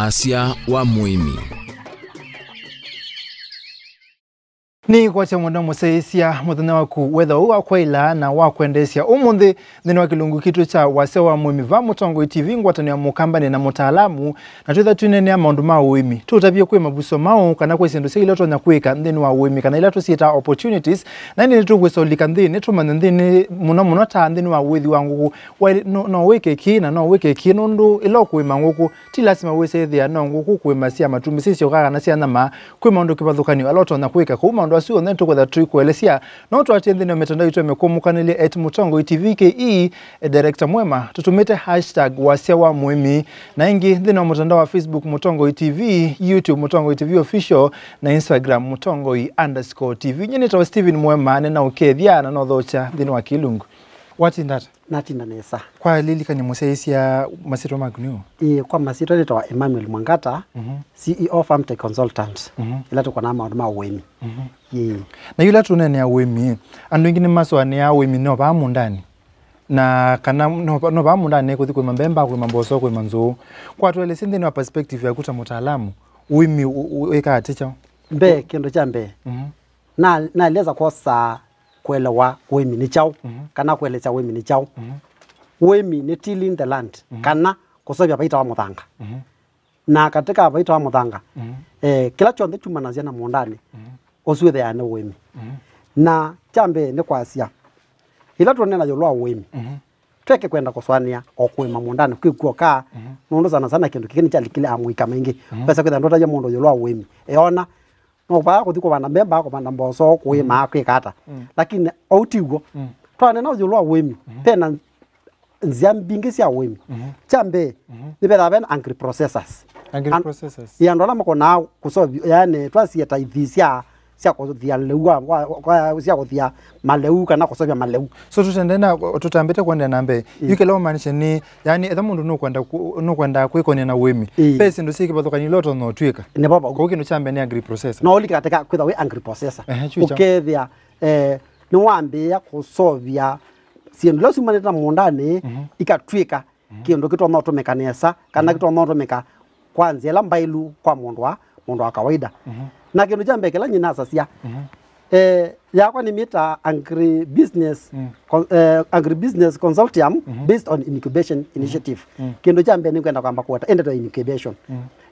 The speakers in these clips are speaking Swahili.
Wasya wa Muimi. Ni kwa cha mwanda musaisia muthenya waku wetha uwa kwaila na wakwendesia umuthi thini wa kilungu kitu cha Wasya wa Muimi va Mutongo TV ngwatanio mukambani na mutaalamu na twitha twinenea maundu ma uimi tutavie kwi mavuso mao kana kwi sindu cia tonya kwika thini wa uimi kana ila tusiita opportunities na ni tugwisolika thini tumanya thini muno ta thini wa withi wa nguku no wike ki na no wike ki nundu ilo kwima nguku ti lazima wise thia no nguku kwima cia matumbi cio gaga na cia nyama kwi maundu kivathukanio alotonya kwika kuma asio nento kwa tatu kuelezea no twatende na mitandao yetu imekumukanilia @Mutongo TV ke director mwema tutumite #Wasya wa Muimi na ingi thina mtandao wa Facebook Mutongo TV, YouTube Mutongo TV official na Instagram Mutongo_TV. Nyine tawa Steven Mwema na ukethia na no thocha thina wa kilungu. What in that? Natinda nesa. Kwa lili kani musaisia masito magunio? Kwa masito ni tawa Emmanuel Mwangata, CEO Farm Tech Consultant. Ila tuko na maundu ma uimi. Na yula tunene ya uimi, andu ingine maswani ya uimi no ba mundani. Na kana no ba mundani kuthi kwi mambemba kwi mamboso kwi manzo. Kwa tuele sindi ni wa perspective ya kuta mutaalamu, uimi uweka aticha? Mbe, kendo cha mbe. Na leza kosa kuelewa uimi ni chao, kana kueleza uimi ni chao. Uimi ni tilling the land, kana kusovya baita wa muthanga. Na katika baita wa muthanga, kila chonde chumanazia na mundani, osuwe ya na uimi. Na chambe ni kwasya. Ila tuonena yolwa uimi. Tweke kwenda kuswania okuima mundani kwikuo ka nundu sana kindu kikini chalikile amwika maingi. Pesa kwenda ndota ya mundu yolwa uimi. Eona no ba kuthiko bana memba ko bana mboso kuima kwikata. Lakini outiguo twanena yolwa uimi. Tena nziambingi cia uimi. Chambe ni betha ben agri processors. Ya ndola makona kusobi yani twasieta ithisia cia kuthia leua kwa cia kuthia maleu kana kusovya maleu. So tutendena tutambete kwenda nambe yukelo manisha ni yani etha mundu no kwenda kwikonia na uimi pesa ndo siki bathoka ni loto no twika ne baba ko kino chambe ni agri processor no lika katika kwitha we agri processor ukethia ni wambe ya kusovya siendo lo simaneta mundani ikatwika kindo kitwa no tumekanesa kana kitwa no tumeka kwanza ela mbailu kwa mundu wa kawaida na kino jambe kala nyina sasia yakwa ni mita agri business consortium based on incubation initiative kino jambe ni kwenda kwamba kuota ended incubation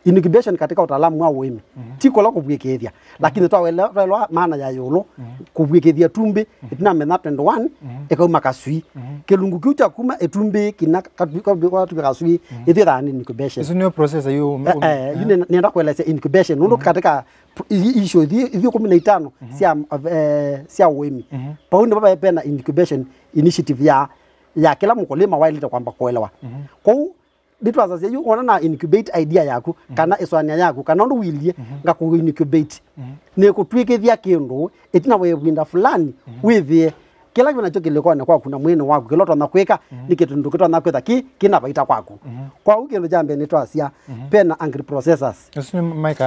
incubation katika utaalamu wa uimi tiko la kubwekethia lakini twawela maana ya yolo kubwekethia tumbi itina mena 21 ekauma kasui kelungu kiucha kuma etumbi kina kwa kasui ithira ni incubation is new process you nenda kueleza incubation nundo katika issue ithio 15 cia uimi paundi baba epena incubation initiative ya kila mkulima wailita kwamba kuelewa kwa ditwaza yu ona na incubate idea yaku kana eswania yaku kana ndo wilie nga ku incubate ne kutwikithia kindu itina we winda fulani withie kila kina chokile kwa kuna mwene waku kiloto na kweka ni kitu ndo kitu na kwetha kina baita kwaku kwa ukelo jambe ni twasia pena agri processors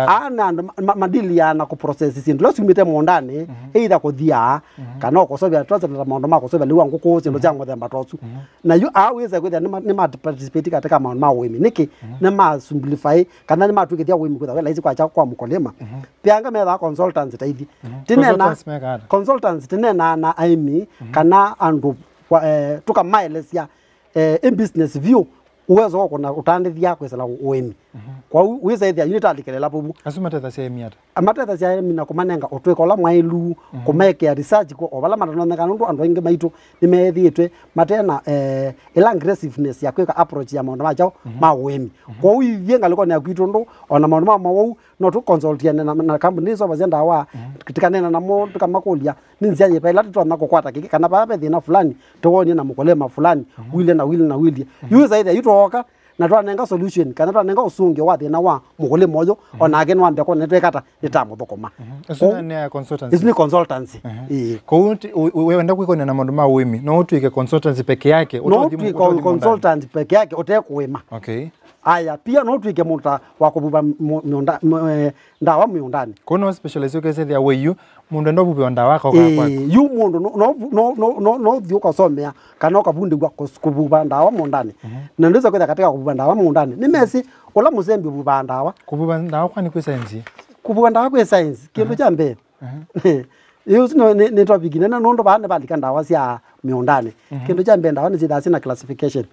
ana madili ya na ku process sindu lo simite mondane either kuthia kana ko sobya twaza na maondo mako sobya liwa nguko sindu jango themba totsu na yu aweza kwetha ni ma participate katika maondo ma wemi niki na ma simplify kana ni matwikithia wemi kwetha wela hizi kwa cha kwa mkolema pianga metha consultants taithi tinena consultants tinena na aimi kana andu tuka milesia business view uwezo wako na utandithia kwesela uimi kwa uweza ithia unit alikelela bubu asuma tetha cia miata amatetha cia mina kumanenga otweka ola mwailu kumeke research ko obala matano kana ndu andu ingi maitu nimethitwe matena ela aggressiveness ya kweka approach ya maundu majao ma uimi kwa uithie ngaliko na kwitu ndu ona maundu ma mawau no tu consult ya na companies of agenda wa kitikanena na mo tukamakulia ninzia yepa ila tutwana kukwata kiki kana baba thina fulani towoni na mukolema fulani wile na wile uweza ithia yutoka na twanenga solution kana twanenga usungi wa thina wa mugule moyo ona again wambia ko netwekata nitamu thukuma asuna ni consultancy is ni consultancy ko wewe nda kwikona na maundu ma uimi no utwike consultancy peke yake utothimu consultant peke yake utekwima okay aya pia no twike munta wa kububa ndawa miundani kono specialize ukese thia weyu mundu ndo bubu ndawa kwa kwako yu mundu no thioka somea kana ukabundi kwa kububa ndawa mundani na ndizo kwenda katika kububa ndawa mundani ni mesi ola muzembe buba ndawa kububa ndawa kwani kwe science kububa ndawa kwe science kindu cha mbere iyo sino ne topic nena nondo bana balika ndawa sia miondane kindu cha mbere ndawa ni sina classification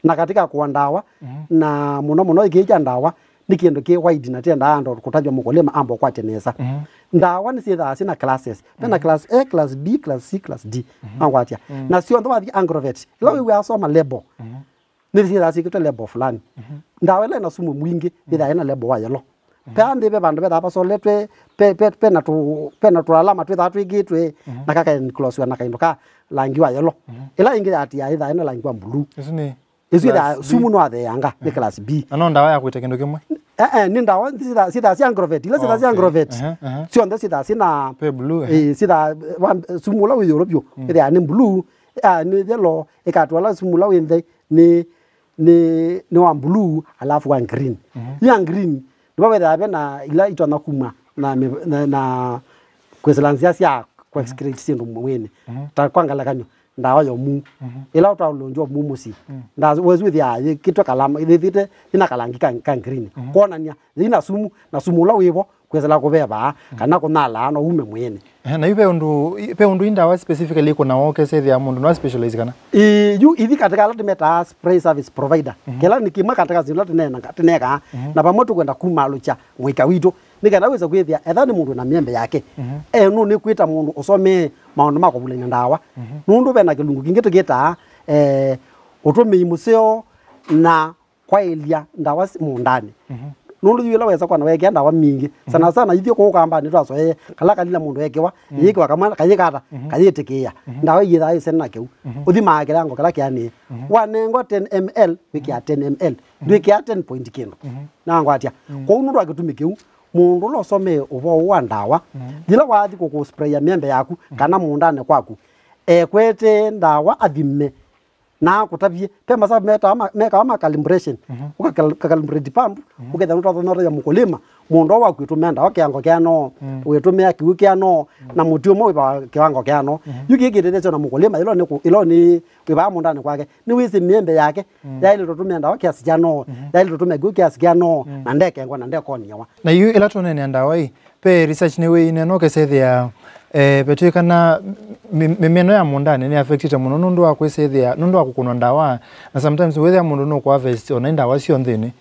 na katika kuandawa na muno ikija ndawa ni kindu ki wide na tenda ando kutajwa mukolema ambo kwa tenesa ndawa ni sina classes tena class A class B class C class D angwatia na sio ndo bathi agrovet ilo we asoma label ni sika label fulani ndawa ile na sumu mwingi ida ina label wa yelo pande be bandu betha basole twe pe na alama twe thatu igitwe na kaka ni close wa nakaindoka langiwa yelo ila ingi ati ya ida ina langiwa blue isu ida sumu no athe yanga ni class B ano ndawa ya kuita kindu kimwe ni ndawa sida si agrovet ila sida si agrovet sio ndo sida sina pe blue sida sumu la wi pio ida ni blue ni yellow ikatwala sumu la wi ni wa blue alafu wa green ya green ndiba bebe na ila itona kuma na kweselanzia sia kwa excrete sindu mwene ta kwangala kanyo ndawa yo mu ila utawulonjo mu musi nda wezu thia kitwa kalama ithite ina kalangi kan green kona nia ina sumu na sumu la wibo kwesela kubeba kana kunala no ume mwene na ibe undu indawa specifically kuna woke se thia mundu no specialize kana yu ithi katika la meta spray service provider kela nikima katika zilo teneka na pamoto kwenda kumalucha mwika wito nikanaweza kwithia ethani mundu na miembe yake no ni kwita mundu usome maundu makobulenya ndawa nundu bena kilungu kingito gita utume museo na kwailia ndawa mundani nundu yula weza kwa na weke ndawa mingi sana ithio ko kamba ni twaso kala kalila mundu yekewa yikwa kama kayikata kayitekia ndawa yitha isena keu uthima akirango kala kiani wanengo 10 ml wiki ya 10 ml wiki ya 10 point kendo na ngwatia ko nundu akitumikeu mundu lo some ubo wa ndawa dila wathi ko spray ya miembe yaku kana mundane kwaku kwete ndawa athime na kutabie pema sababu meka calibration ukacalibrate pump uketha nutwa ya mukolima mundu wa kwitumia ndawa kiango kiano witumia kiu kiano na mutio mo ba kiwango kiano yukigirete na mukolima ilo ni wiba mundane kwake ni wisi miembe yake ya ile tutumia ndawa kiasi kiano ya ile tutumia kiu kiasi kiano na ndeke ngo na ndeko niwa na yu ila tonene ndawa hii pe research ni we ine no kesethia betu kana mimeno ya mundane ni affected muno nundu wa kwesethia nundu wa kukunwa ndawa na sometimes whether mundu no kwa harvest ona ndawa sio nthini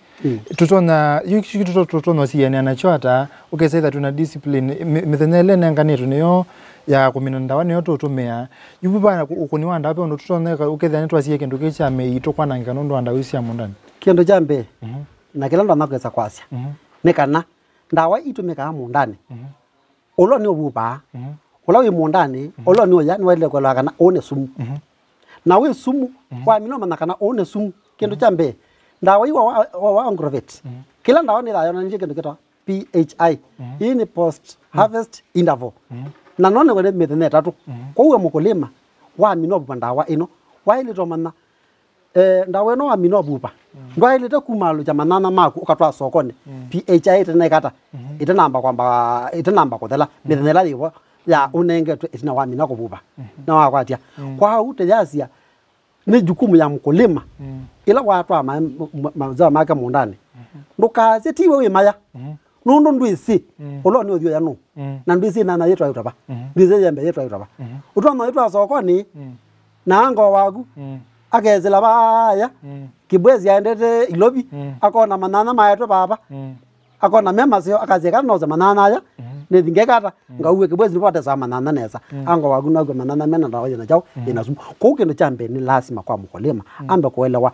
tutona yukitu tutona siene anachota ukesetha tuna discipline mithenele nenganitu niyo ya kumina ndawa niyo tutumia yubana ukuniwa ndawa pe ndo tutona uketha ni twasie kindu kicha meito kwana ngano ndo ndawa isia mundane kindu jambe na kila ndo anakwesa kwasya nekana ndawa itumika mundane ulo ni obuba ulo wi mundane ulo ni oya ni wale kwa kana one sumu na we sumu kwa minoma na kana one sumu kindu jambe ndawa iwa wa agrovet kila ndawa ni dayo na nje kindu kita PHI hii ni post harvest interval na none wale methene tatu kwa uwe mukolima wa minobu ndawa ino wa ile tomana ndawa no wa minobu pa ndwa ile takumalu jamanana maku ukatwa sokone PHI tena ikata itanamba kwamba itanamba kodela methene la liwo ya unengetwe itina wa minako buba na wakwatia kwa utejasia ni jukumu ya mkulima ila watu mazao maka mundani ndukaze tiwe we maya nundu ndwisi ulo ni othio yanu na ndwisi na yetwa yutaba ndwisi yembe yetwa yutaba utoma yetwa sokoni na ngo wagu akezela baya kibwezi aendete ilobi akona manana mayetwa baba akona mema sio akazeka noza manana aya nethingekata ngauwe kibwezi nipate sa manana nesa ango wagu na manana mena ndawa na chao inasumu kwa kindu chambe ni lazima kwa mkulima ambe kuelewa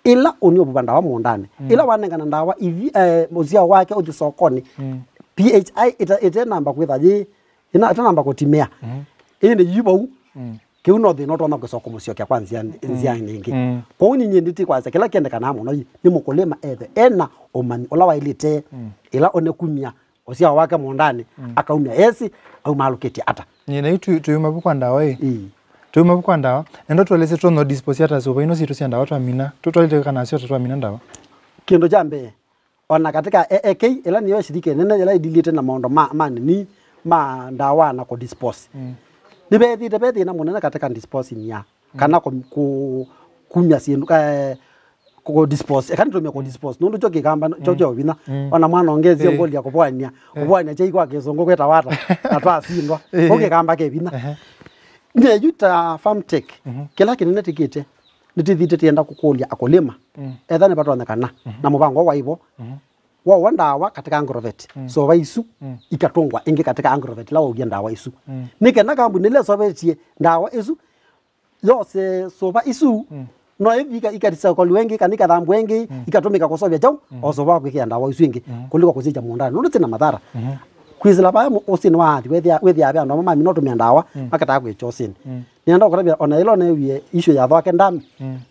ila unio bubanda wa mundane ila wanengana ndawa ivi muzia wake uthi sokoni PHI ite namba kwithaji ina ita namba kutimia indi yibo kiuno thi no tona kusoko musio kya kwanzia nzia nyingi kwa uni nyinditi kwanza kila kende kana muno ni mukulima ethe ena omani ola wailite ila onekumia osia wake mundane akaumia esi au maluketi ata nyina itu tuyuma kwa ndawa tuyuma kwa ndawa ndo twelese tono dispose ata so ino situ sia ndawa twamina tutolete kana sio twamina ndawa kindo jambe ona katika AK ila niyo shirike nene ila idilite na maondo ni ndawa na ko dispose nibethi na munene katika dispose ni ya kana kumya sindu ko dispose kandi tumia ko dispose nundu choki kamba chocho bina ona mwana ongezi ngoli yakubwania kubwania chei kwa kesongo kweta wata atwa sindwa oke kamba ke bina ne yuta farm tech kila kinene tikite nitithite tienda kukulia akolima ethane batwanekana na mubango wa ibo wa wandawa katika agrovet so baisu ikatongwa ingi katika agrovet la ugia ndawa isu nikena kambuni le sobetie ndawa isu yose soba isu no evika ikatisa kwa wengi kanika dhambu wengi ikatumika kusobya chao osoba kwikia ndawa isu ingi kuliko kuzija mundani nuno tena madhara kwizila ba osini wathi wethia abya ndo mama minoto miandawa makata kwechosin nienda kurabia ona ilo ne wie issue ya thwake ndami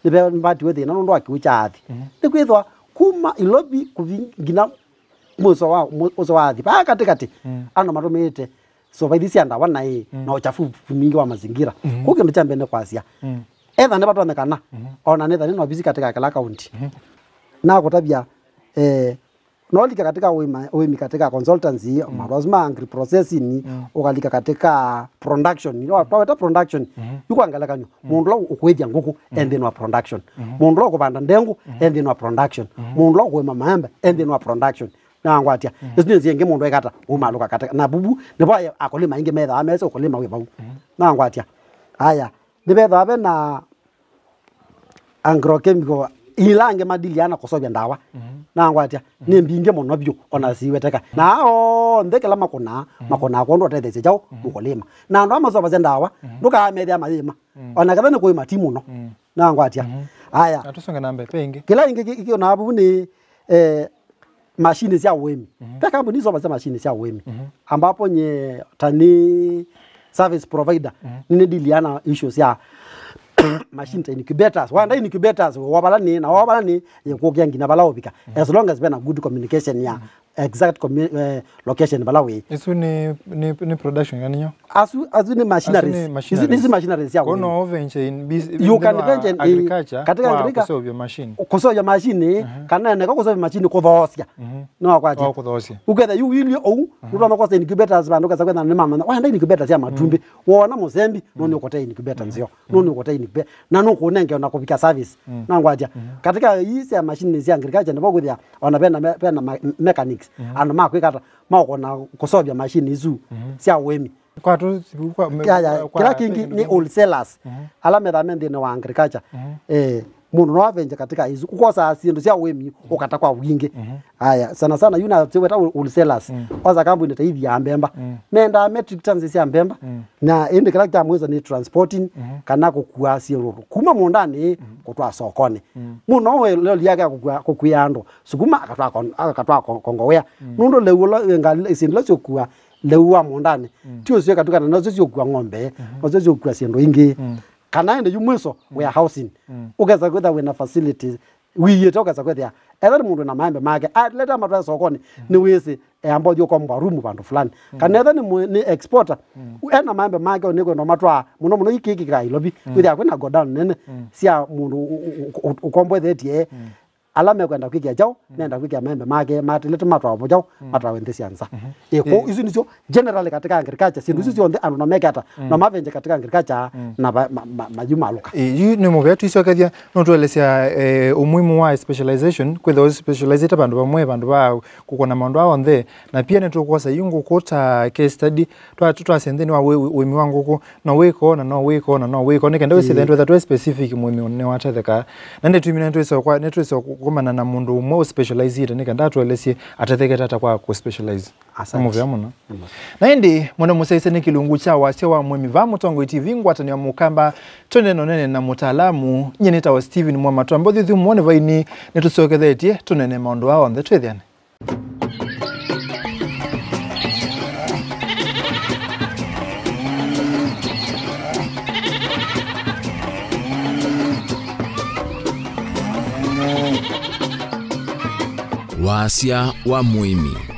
nibe mbati wethi na ndo akiucha athi nikwithwa kuma ilobi kuvingina muso wa athi pa katikati ano matomete so baithisi andawa na na uchafu mingi wa mazingira kuke ndo chambene kwasia etha ne batwanekana ona netha no busy katika kala county na kutabia nolika katika UIMI katika consultancy marozma agri processing ukalika katika production wata production yuko angalakanywa mundu lo ukwethia nguku and then wa production mundu lo kubanda ndengu and then wa production mundu lo kwema maembe and then wa production na ngwatia isini zienge mundu ekata umaluka katika na bubu nebo akolima inge metha amese ukolima we bau na ngwatia haya nibetha abe na agrochemical ilange madili yana kusobya ndawa na ngwatia ni mbinge mono byo ona siweteka nao ndekela makona kondo tethe chao ukolima na ndo amasoba zendawa nduka amethia mazima ona kathane ko matimu no na ngwatia haya atusonga nambe penge kila inge ikio na abu ni machine cia UIMI ta kampuni soba za machine cia UIMI ambapo nye tani service provider ni diliana issues ya machine incubators wanda incubators wabalani yekukia ngina balawobika as long as been a good communication ya exact location balawi isu ni production ganyo asu ni machineries this machineries ya kono oventure in you can venture agriculture katika agriculture kusobya machine kana ne kusobya machine kuthosya no kwaje kuthosya uketha you will own utona kwa incubators bandu kaza kwenda ni mama wanda incubators ya matumbi wona muzembi noni ukote incubators nzio noni ukote incubator na nuko nenge na kubika service na ngwaje katika hii ya machine ya agriculture ndipo kuthia ona pena mechanics ando makwikata makona kusobya machine izu cia UIMI kwa tu kila kingi ni wholesalers alamethamente ni wa agriculture mundu no avenje katika izu kukosa sindu cia UIMI ukata kwa wingi haya sana sana yuna weta wholesalers oza kampuni taithia ambemba menda metric tons cia ambemba na indi kila kya mweza ni transporting kana kukua siro kuma mundani kutwa sokoni muno we leo yake kukuyando sukuma akatwa kongowea nundo lewulo ngali isindu cio kuwa lewa mundani tio sio katuka na cio kuwa ng'ombe cio kuwa sindu ingi kana ende yumweso warehousing ukeza kwetha wena facilities wiyete ukeza kwetha etha mundu na maembe make leta matwa sokoni ni wese ambo yo komba rumu bandu fulani kana etha ni exporter ena maembe make oneko no matwa muno ikiki ka ilobi kwetha kwena go down nene sia mundu ukombo ethetie alame kwenda kwikia chao nenda kwikia maembe make matilete matwa hapo chao matwa wendesi anza eko isu nizo generally katika agriculture sindu sisi onde anu na mekata na mavenje katika agriculture na majuma aluka yu ni mubetu isokethia no twelesya umuhimu wa specialization kwa those specialized bandu bamwe bandu ba kukona maundu ao nthe na pia netukosa yungu kota case study twasendeni wa UIMI wanguku no wiko nekenda wese then to specific muhimu ne watetheka na netumina netwesa kumana na mundu umwe specialized nekenda twelesye atetheke tata kwa ku specialize muvya muno na indi mwana musaise ne kilungu cha Wasya wa MAVUSO vamutongo TV ngwatani ya mukamba toneno nene na mutaalamu nyeneta wa Steven Mwamatu ambodhi thu muone vaini netusokethetie tunene maundu ao on the twethiane Wasya wa MAVUSO